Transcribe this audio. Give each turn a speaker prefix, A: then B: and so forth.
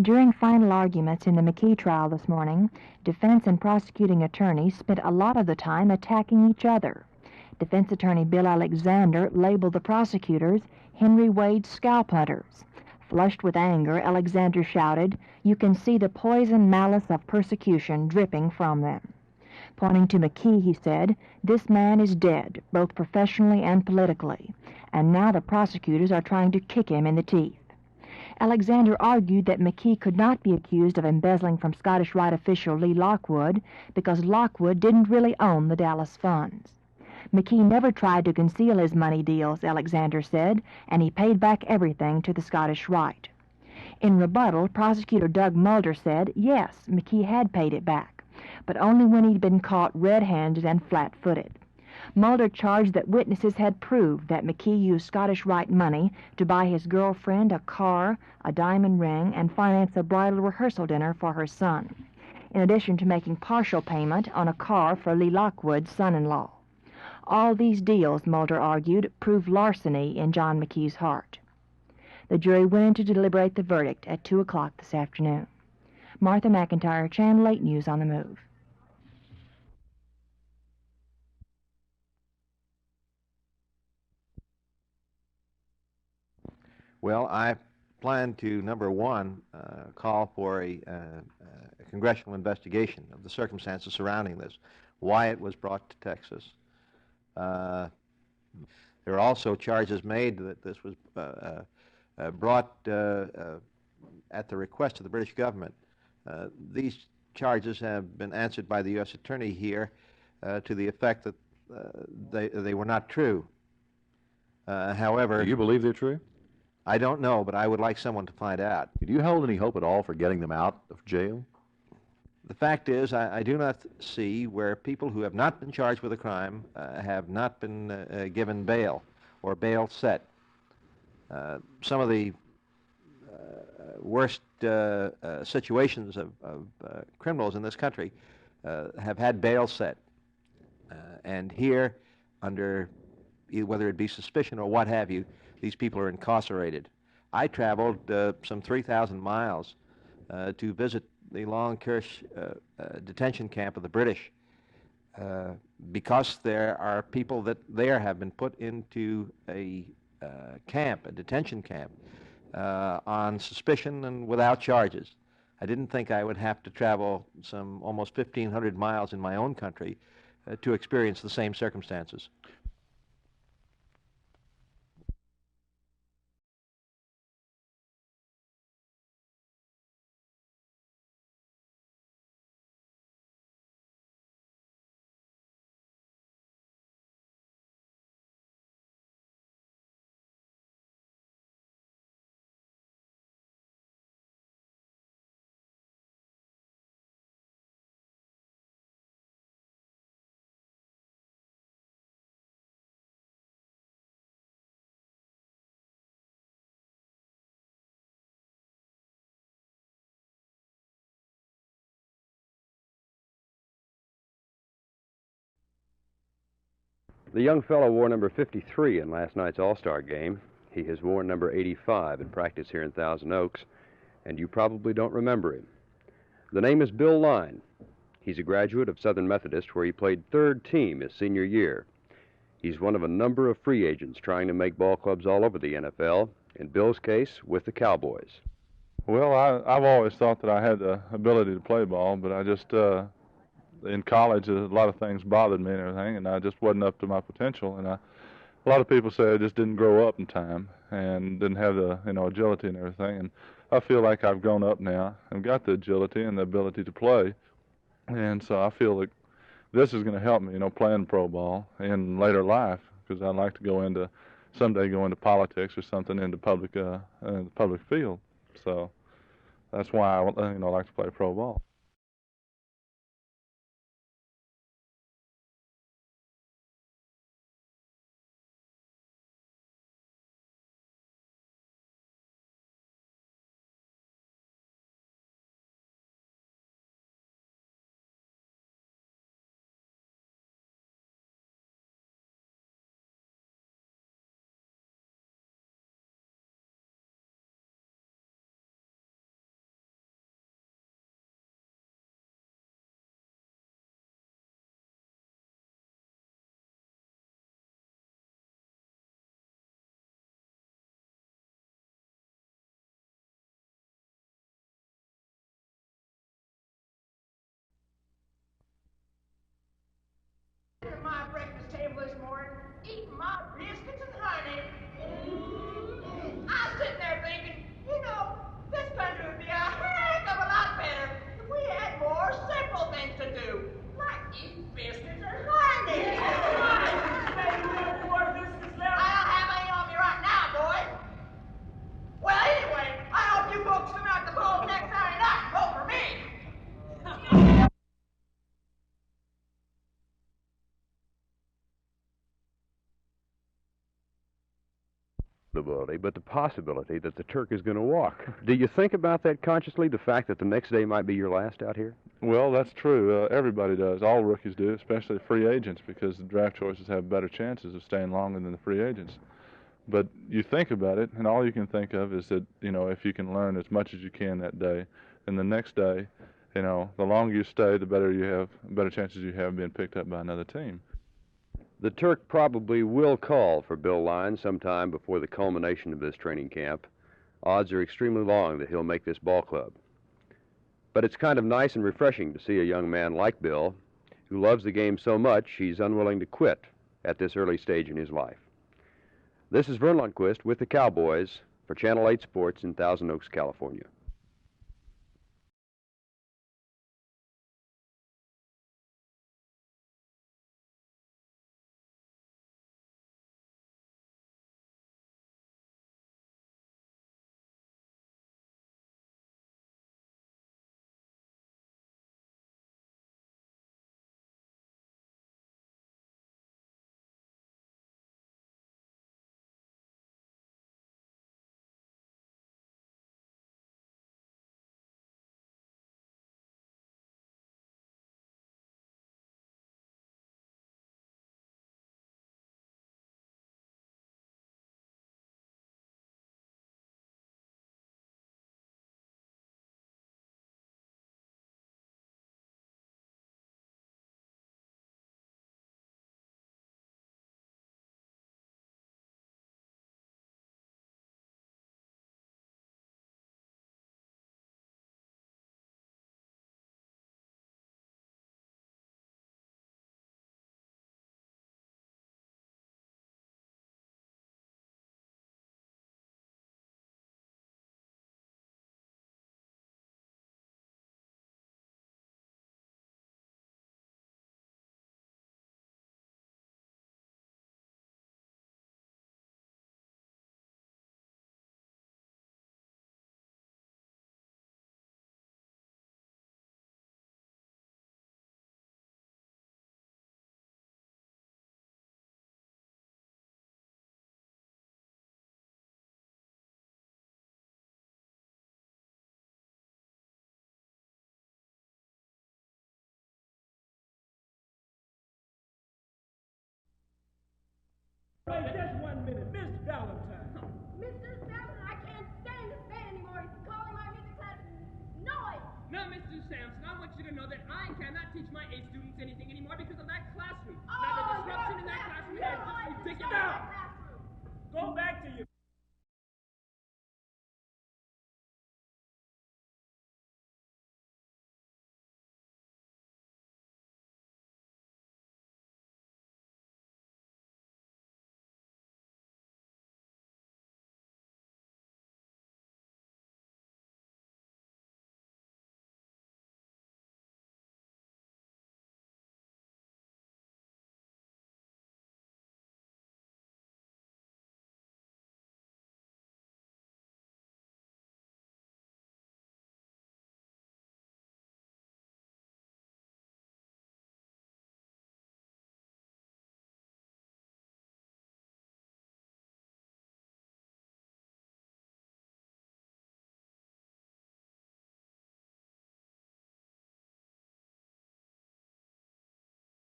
A: During final arguments in the McKee trial this morning, defense and prosecuting attorneys spent a lot of the time attacking each other. Defense attorney Bill Alexander labeled the prosecutors Henry Wade scalp hunters. Flushed with anger, Alexander shouted, "You can see the poison malice of persecution dripping from them." Pointing to McKee, he said, "This man is dead, both professionally and politically, and now the prosecutors are trying to kick him in the teeth." Alexander argued that McKee could not be accused of embezzling from Scottish Rite official Lee Lockwood because Lockwood didn't really own the Dallas funds. McKee never tried to conceal his money deals, Alexander said, and he paid back everything to the Scottish Rite. In rebuttal, prosecutor Doug Mulder said, yes, McKee had paid it back, but only when he'd been caught red-handed and flat-footed. Mulder charged that witnesses had proved that McKee used Scottish Rite money to buy his girlfriend a car, a diamond ring, and finance a bridal rehearsal dinner for her son, in addition to making partial payment on a car for Lee Lockwood's son-in-law. All these deals, Mulder argued, proved larceny in John McKee's heart. The jury went in to deliberate the verdict at 2 o'clock this afternoon. Martha McIntire, Channel 8 News on the Move.
B: Well, I plan to, number one, call for a congressional investigation of the circumstances surrounding this, why it was brought to Texas. There are also charges made that this was brought at the request of the British government. These charges have been answered by the U.S. Attorney here to the effect that they were not true. However...
C: Do you believe they're true?
B: I don't know, but I would like someone to find out.
C: Do you hold any hope at all for getting them out of jail?
B: The fact is, I do not see where people who have not been charged with a crime have not been given bail or bail set. Some of the worst situations of criminals in this country have had bail set. And here, under whether it be suspicion or what have you, these people are incarcerated. I traveled some 3,000 miles to visit the Longkirch detention camp of the British because there are people that there have been put into a camp, a detention camp, on suspicion and without charges. I didn't think I would have to travel some almost 1,500 miles in my own country to experience the same circumstances.
D: The young fellow wore number 53 in last night's All-Star game. He has worn number 85 in practice here in Thousand Oaks, and you probably don't remember him. The name is Bill Line. He's a graduate of Southern Methodist, where he played third team his senior year. He's one of a number of free agents trying to make ball clubs all over the NFL, in Bill's case, with the Cowboys.
E: Well, I've always thought that I had the ability to play ball, but I just... in college, a lot of things bothered me and everything, and I just wasn't up to my potential. And a lot of people say I just didn't grow up in time and didn't have the agility and everything. And I feel like I've grown up now and got the agility and the ability to play. And so I feel like this is going to help me, playing pro ball in later life, because I'd like to someday go into politics or something in the public field. So that's why I like to play pro ball.
D: but the possibility that the Turk is going to walk. Do you think about that consciously, the fact that the next day might be your last out here?
E: Well, that's true. Everybody does. All rookies do, especially free agents, because the draft choices have better chances of staying longer than the free agents. But you think about it, and all you can think of is that, you know, if you can learn as much as you can that day, and the next day, you know, the longer you stay, the better chances you have of being picked up by another team.
D: The Turk probably will call for Bill Lyons sometime before the culmination of this training camp. Odds are extremely long that he'll make this ball club. But it's kind of nice and refreshing to see a young man like Bill, who loves the game so much he's unwilling to quit at this early stage in his life. This is Vern Lundquist with the Cowboys for Channel 8 Sports in Thousand Oaks, California.
F: Wait just 1 minute, Miss Valentine.
G: Mr. Sampson, I can't stand this man anymore. He's calling my music class noise.
H: Now, Mr. Sampson, I want you to know that I cannot teach my A students anything anymore because of that classroom.
G: Oh,
H: now, the disruption in that classroom is just ridiculous.
F: Go back